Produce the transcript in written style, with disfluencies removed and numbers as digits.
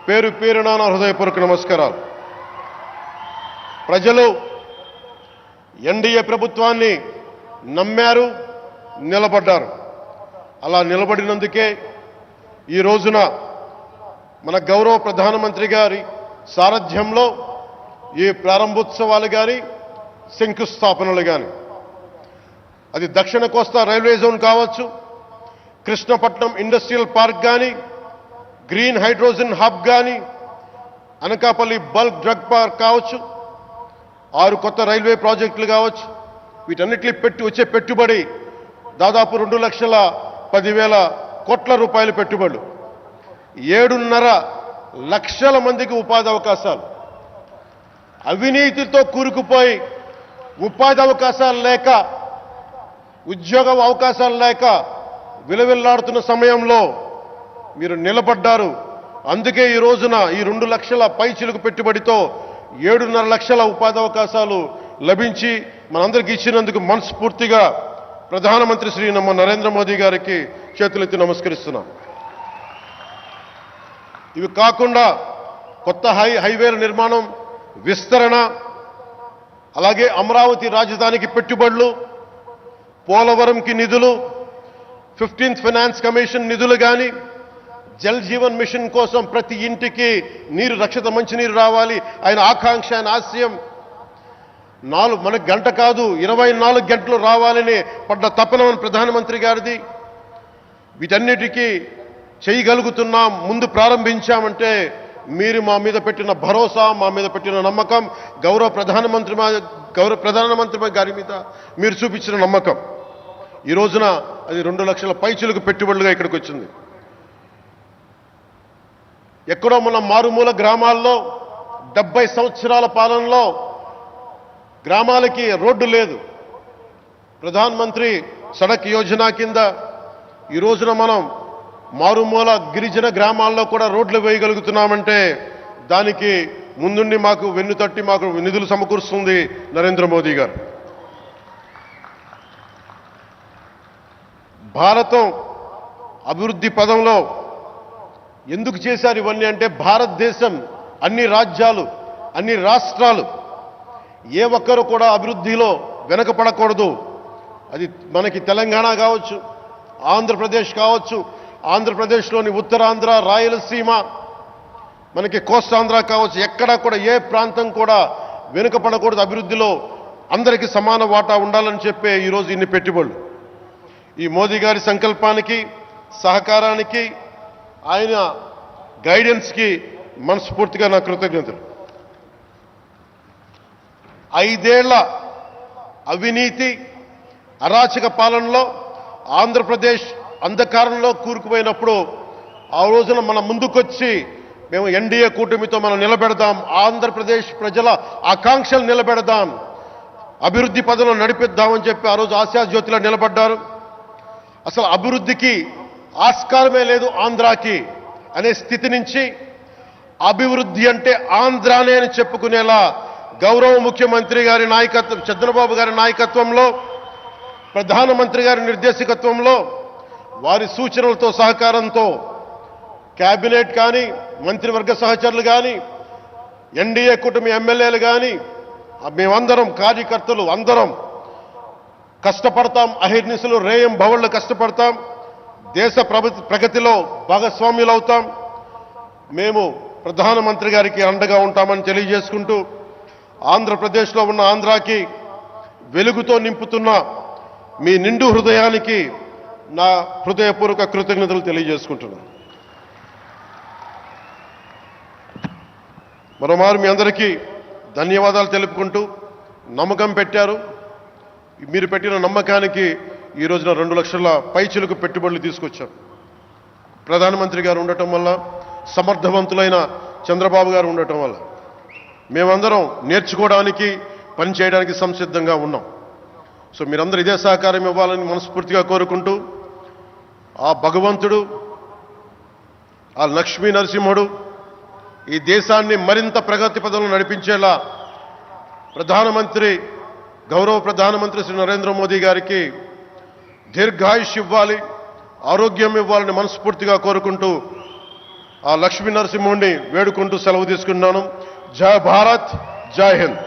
పేరు పేరున నా హృదయపూర్వక నమస్కారాలు. ప్రజలు ఎన్డీఏ ప్రభుత్వాన్ని నమ్మారు, నిలబడ్డారు. అలా నిలబడినందుకే ఈ రోజున మన గౌరవ ప్రధానమంత్రి గారి సారథ్యంలో ఈ ప్రారంభోత్సవాలు కానీ శంకుస్థాపనలు కానీ, అది దక్షిణ కోస్తా రైల్వే జోన్ కావచ్చు, కృష్ణపట్నం ఇండస్ట్రియల్ పార్క్ కానీ, గ్రీన్ హైడ్రోజన్ హబ్ కానీ, అనకాపల్లి బల్క్ డ్రగ్ పార్క్ కావచ్చు, 6 కొత్త రైల్వే ప్రాజెక్టులు కావచ్చు, వీటన్నిటిని వచ్చే పెట్టుబడి దాదాపు 2,10,000 కోట్ల రూపాయల పెట్టుబడులు, 7.5 లక్షల మందికి ఉపాధి అవకాశాలు. అవినీతితో కూరుకుపోయి ఉపాధి అవకాశాలు లేక, ఉద్యోగ అవకాశాలు లేక విలవిల్లాడుతున్న సమయంలో మీరు నిలబడ్డారు. అందుకే ఈ రోజున ఈ 2 లక్షల పైచిలుకు పెట్టుబడితో 7.5 లక్షల ఉపాధి అవకాశాలు లభించి మనందరికీ ఇచ్చినందుకు మనస్ఫూర్తిగా ప్రధానమంత్రి శ్రీ నరేంద్ర మోదీ గారికి చేతులెత్తి నమస్కరిస్తున్నాం. ఇవి కాకుండా కొత్త హైవేల నిర్మాణం, విస్తరణ, అలాగే అమరావతి రాజధానికి పెట్టుబడులు, పోలవరంకి నిధులు, 15th ఫైనాన్స్ కమిషన్ నిధులు కానీ, జల్ జీవన్ మిషన్ కోసం ప్రతి ఇంటికి నీరు, రక్షిత మంచినీరు రావాలి ఆయన ఆకాంక్ష, ఆయన ఆశయం. మనకు గంట కాదు 24 గంటలు రావాలని పడ్డ తపన ప్రధానమంత్రి గారిది. వీటన్నిటికీ చేయగలుగుతున్నాం, ముందు ప్రారంభించామంటే మీరు మా మీద పెట్టిన భరోసా, మా మీద పెట్టిన నమ్మకం, గౌరవ ప్రధానమంత్రి గారి మీద మీరు చూపించిన నమ్మకం. ఈ రోజున అది 2 లక్షల పైచులకు పెట్టుబడులుగా ఇక్కడికి వచ్చింది. ఎక్కడో మన మారుమూల గ్రామాల్లో 70 సంవత్సరాల పాలనలో గ్రామాలకి రోడ్డు లేదు. ప్రధానమంత్రి సడక్ యోజన కింద ఈ రోజున మనం మారుమూల గిరిజన గ్రామాల్లో కూడా రోడ్లు వేయగలుగుతున్నామంటే దానికి ముందుండి మాకు వెన్నుతట్టి మాకు నిధులు సమకూరుస్తుంది నరేంద్ర మోదీ గారు. భారతం అభివృద్ధి పదంలో ఎందుకు చేశారు ఇవన్నీ అంటే, భారతదేశం అన్ని రాజ్యాలు, అన్ని రాష్ట్రాలు ఏ ఒక్కరు కూడా అభివృద్ధిలో వెనకపడకూడదు. అది మనకి తెలంగాణ కావచ్చు, ఆంధ్రప్రదేశ్ కావచ్చు, ఆంధ్రప్రదేశ్లోని ఉత్తరాంధ్ర, రాయలసీమ, మనకి కోస్తాంధ్ర కావచ్చు, ఎక్కడా కూడా ఏ ప్రాంతం కూడా వెనుకపడకూడదు. అభివృద్ధిలో అందరికీ సమాన వాటా ఉండాలని చెప్పే ఈరోజు ఇన్ని పెట్టుబడులు. ఈ మోదీ గారి సంకల్పానికి, సహకారానికి, ఆయన గైడెన్స్కి మనస్ఫూర్తిగా నా కృతజ్ఞతలు. 5 ఏళ్ల అవినీతి, అరాచక పాలనలో ఆంధ్రప్రదేశ్ అంధకారంలో కూరుకుపోయినప్పుడు ఆ రోజున మన ముందుకొచ్చి మేము ఎన్డీఏ కూటమితో మనం నిలబెడదాం, ఆంధ్రప్రదేశ్ ప్రజల ఆకాంక్షలు నిలబెడదాం, అభివృద్ధి పదంలో నడిపిద్దామని చెప్పి ఆ రోజు ఆశాజ్యోతిలో నిలబడ్డారు. అసలు అభివృద్ధికి ఆస్కారమే లేదు ఆంధ్రాకి అనే స్థితి నుంచి అభివృద్ధి అంటే ఆంధ్రానే అని చెప్పుకునేలా గౌరవ ముఖ్యమంత్రి గారి నాయకత్వం, చంద్రబాబు గారి నాయకత్వంలో, ప్రధానమంత్రి గారి నిర్దేశకత్వంలో, వారి సూచనలతో, సహకారంతో కేబినెట్ కానీ, మంత్రివర్గ సహచరులు కానీ, ఎన్డీఏ కూటమి ఎమ్మెల్యేలు కానీ, మేమందరం కార్యకర్తలు అందరం కష్టపడతాం. అహిర్నిశలు రేయం భవళ్ళు కష్టపడతాం. దేశ ప్రగతిలో భాగస్వామ్యులవుతాం. మేము ప్రధానమంత్రి గారికి అండగా ఉంటామని తెలియజేసుకుంటూ, ఆంధ్రప్రదేశ్లో ఉన్న ఆంధ్రాకి వెలుగుతో నింపుతున్న మీ నిండు హృదయానికి నా హృదయపూర్వక కృతజ్ఞతలు తెలియజేసుకుంటున్నాను. మరోమారు మీ అందరికీ ధన్యవాదాలు తెలుపుకుంటూ, నమ్మకం పెట్టారు. మీరు పెట్టిన నమ్మకానికి ఈ రోజున 2 లక్షల పైచిలకు పెట్టుబడులు తీసుకొచ్చాం. ప్రధానమంత్రి గారు ఉండటం వల్ల, సమర్థవంతులైన చంద్రబాబు గారు ఉండటం వల్ల మేమందరం నేర్చుకోవడానికి, పనిచేయడానికి సంసిద్ధంగా ఉన్నాం. సో మీరందరూ ఇదే సహకారం ఇవ్వాలని మనస్ఫూర్తిగా కోరుకుంటూ, ఆ భగవంతుడు, ఆ లక్ష్మీ నరసింహుడు ఈ దేశాన్ని మరింత ప్రగతి పదంలో నడిపించేలా గౌరవ ప్రధానమంత్రి శ్రీ నరేంద్ర మోదీ గారికి దీర్ఘాయుష్ ఇవ్వాలి, ఆరోగ్యం ఇవ్వాలని మనస్ఫూర్తిగా కోరుకుంటూ, ఆ లక్ష్మీ నరసింహుడిని వేడుకుంటూ సెలవు తీసుకున్నాను. జై భారత్, జై హింద్.